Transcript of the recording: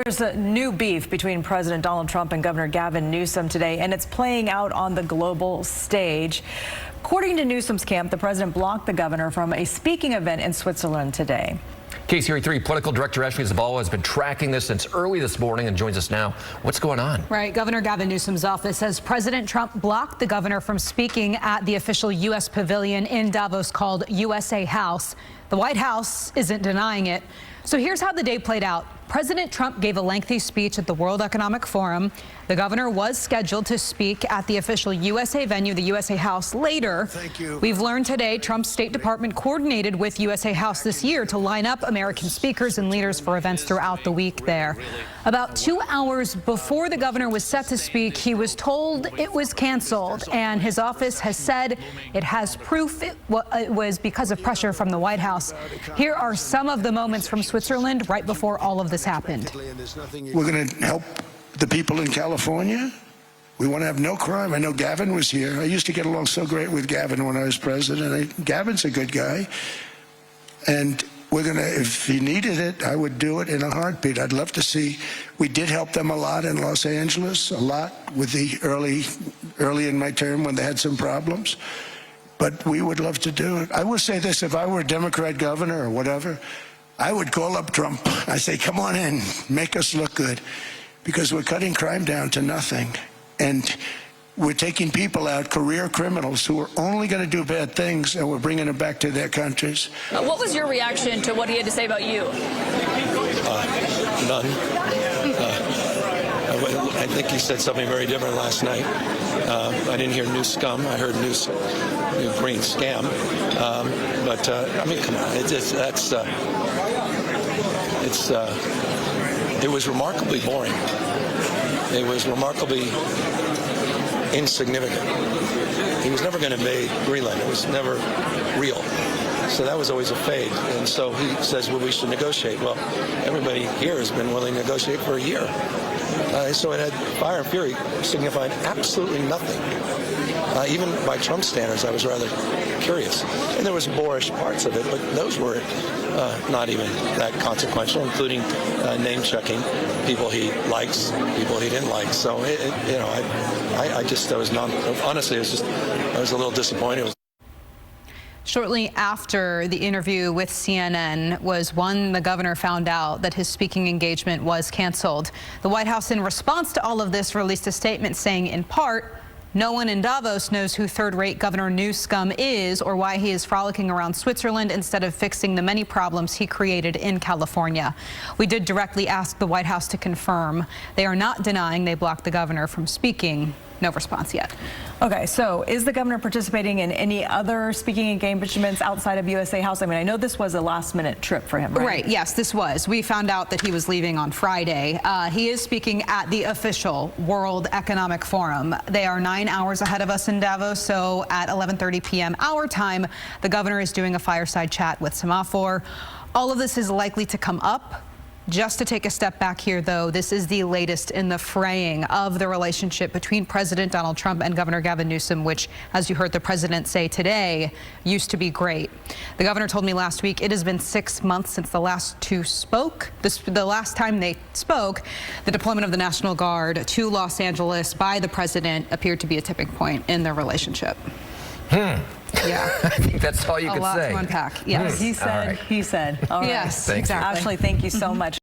There's a new beef between President Donald Trump and Governor Gavin Newsom today, and it's playing out on the global stage. According to Newsom's camp, the president blocked the governor from a speaking event in Switzerland today. KCRA 3 political director Ashley Zabala has been tracking this since early this morning and joins us now. What's going on? Right. Governor Gavin Newsom's office says President Trump blocked the governor from speaking at the official U.S. pavilion in Davos called USA House. The White House isn't denying it. So here's how the day played out. President Trump gave a lengthy speech at the World Economic Forum. The governor was scheduled to speak at the official USA venue, the USA House, later. We've learned today Trump's State Department coordinated with USA House this year to line up American speakers and leaders for events throughout the week there. About 2 hours before the governor was set to speak, he was told it was canceled, and his office has said it has proof it was because of pressure from the White House. Here are some of the moments from Switzerland right before all of this happened. We're going to help the people in California. We want to have no crime. I know Gavin was here. I used to get along so great with Gavin when I was president. Gavin's a good guy. And we're going to, if he needed it, I would do it in a heartbeat. I'd love to see. We did help them a lot in Los Angeles, a lot with the early in my term when they had some problems. But we would love to do it. I will say this, if I were a Democrat governor or whatever, I would call up Trump. I say, come on in, make us look good, because we're cutting crime down to nothing. And we're taking people out, career criminals who are only going to do bad things, and we're bringing them back to their countries. What was your reaction to what he had to say about you? None. I think he said something very different last night. I didn't hear new scum. I heard new green scam. I mean, come on. It was remarkably boring. It was remarkably insignificant. He was never going to invade Greenland. It was never real. So that was always a fade. And so he says, well, we should negotiate. Well, everybody here has been willing to negotiate for a year. So it had fire and fury signifying absolutely nothing. Even by Trump standards, I was rather curious. And there was boorish parts of it, but those were not even that consequential, including name-checking people he likes, people he didn't like. So, honestly, I was a little disappointed. Shortly after the interview with CNN was when the governor found out that his speaking engagement was canceled. The White House, in response to all of this, released a statement saying, in part, no one in Davos knows who third-rate Governor Newsom is or why he is frolicking around Switzerland instead of fixing the many problems he created in California. We did directly ask the White House to confirm. They are not denying they blocked the governor from speaking. No response yet. Okay, so is the governor participating in any other speaking engagements outside of USA House? I mean, I know this was a last-minute trip for him, right? Right, yes, this was. We found out that he was leaving on Friday. He is speaking at the official World Economic Forum. They are 9 hours ahead of us in Davos, so at 11:30 p.m. our time, the governor is doing a fireside chat with Semafor. All of this is likely to come up. Just to take a step back here, though, this is the latest in the fraying of the relationship between President Donald Trump and Governor Gavin Newsom, which, as you heard the president say today, used to be great. The governor told me last week it has been 6 months since the last two spoke. The last time they spoke, the deployment of the National Guard to Los Angeles by the president appeared to be a tipping point in their relationship. Yeah. I think that's all you could say. A lot to unpack. Yes. He said. All right. Yes, Thanks. exactly. Ashley, thank you so much.